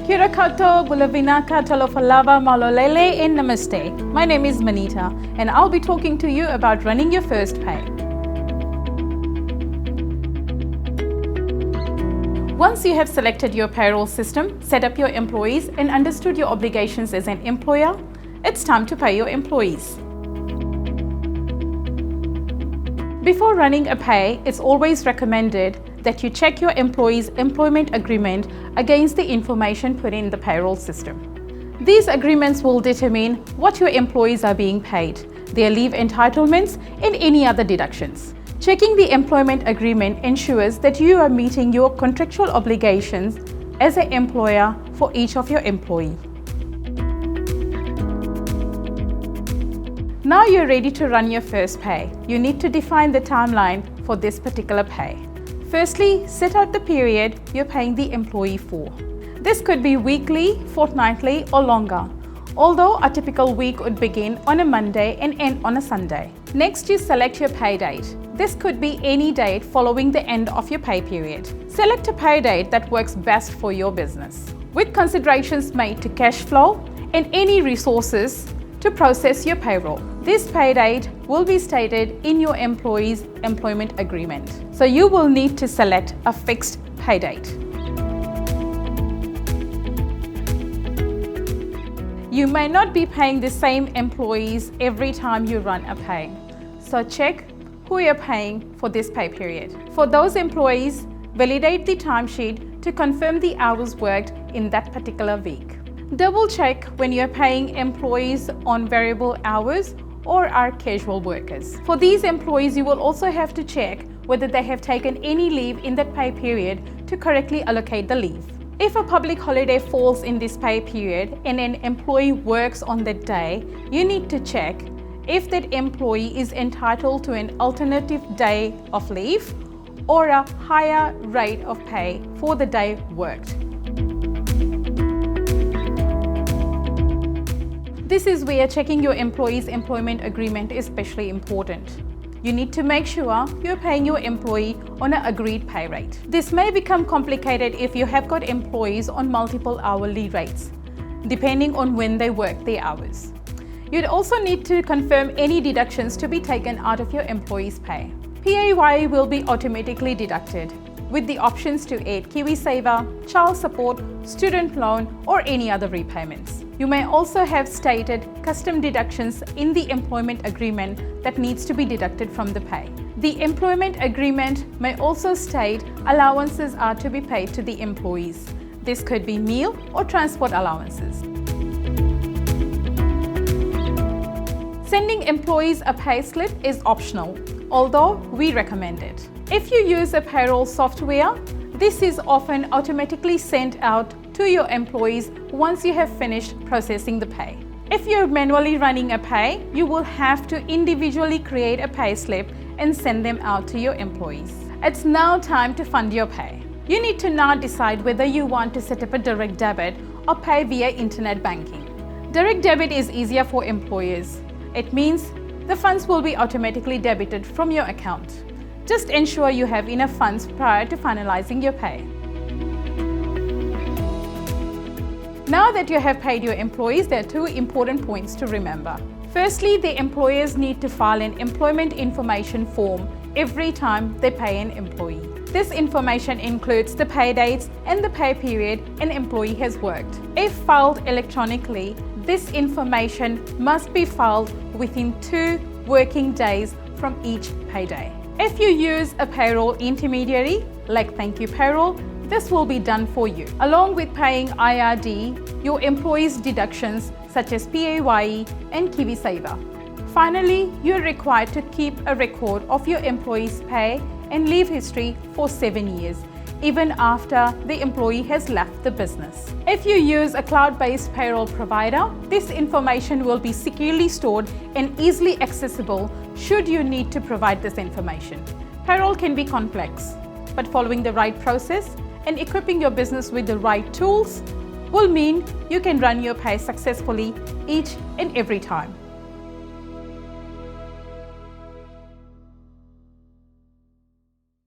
Kira kato, bulavinaka, talofalava, malolele, and namaste. My name is Monita, and I'll be talking to you about running your first pay. Once you have selected your payroll system, set up your employees, and understood your obligations as an employer, it's time to pay your employees. Before running a pay, it's always recommended that you check your employee's employment agreement against the information put in the payroll system. These agreements will determine what your employees are being paid, their leave entitlements, and any other deductions. Checking the employment agreement ensures that you are meeting your contractual obligations as an employer for each of your employees. Now you're ready to run your first pay. You need to define the timeline for this particular pay. Firstly, set out the period you're paying the employee for. This could be weekly, fortnightly, or longer, although a typical week would begin on a Monday and end on a Sunday. Next, you select your pay date. This could be any date following the end of your pay period. Select a pay date that works best for your business, with considerations made to cash flow and any resources to process your payroll. This pay date will be stated in your employee's employment agreement. So you will need to select a fixed pay date. You may not be paying the same employees every time you run a pay. So check who you're paying for this pay period. For those employees, validate the timesheet to confirm the hours worked in that particular week. Double check when you're paying employees on variable hours or are casual workers. For these employees, you will also have to check whether they have taken any leave in that pay period to correctly allocate the leave. If a public holiday falls in this pay period and an employee works on that day, you need to check if that employee is entitled to an alternative day of leave or a higher rate of pay for the day worked. This is where checking your employee's employment agreement is especially important. You need to make sure you're paying your employee on an agreed pay rate. This may become complicated if you have got employees on multiple hourly rates, depending on when they work their hours. You'd also need to confirm any deductions to be taken out of your employee's pay. PAYE will be automatically deducted, with the options to add KiwiSaver, child support, student loan, or any other repayments. You may also have stated custom deductions in the employment agreement that needs to be deducted from the pay. The employment agreement may also state allowances are to be paid to the employees. This could be meal or transport allowances. Sending employees a pay slip is optional, although we recommend it. If you use a payroll software, this is often automatically sent out to your employees once you have finished processing the pay. If you're manually running a pay, you will have to individually create a pay slip and send them out to your employees. It's now time to fund your pay. You need to now decide whether you want to set up a direct debit or pay via internet banking. Direct debit is easier for employers. It means the funds will be automatically debited from your account. Just ensure you have enough funds prior to finalizing your pay. Now that you have paid your employees, there are two important points to remember. Firstly, the employers need to file an employment information form every time they pay an employee. This information includes the pay dates and the pay period an employee has worked. If filed electronically, this information must be filed within 2 working days from each payday. If you use a payroll intermediary like Thankyou Payroll, this will be done for you, along with paying IRD, your employees' deductions such as PAYE and KiwiSaver. Finally, you're required to keep a record of your employees' pay and leave history for 7 years, even after the employee has left the business. If you use a cloud-based payroll provider, this information will be securely stored and easily accessible should you need to provide this information. Payroll can be complex, but following the right process and equipping your business with the right tools will mean you can run your pay successfully each and every time.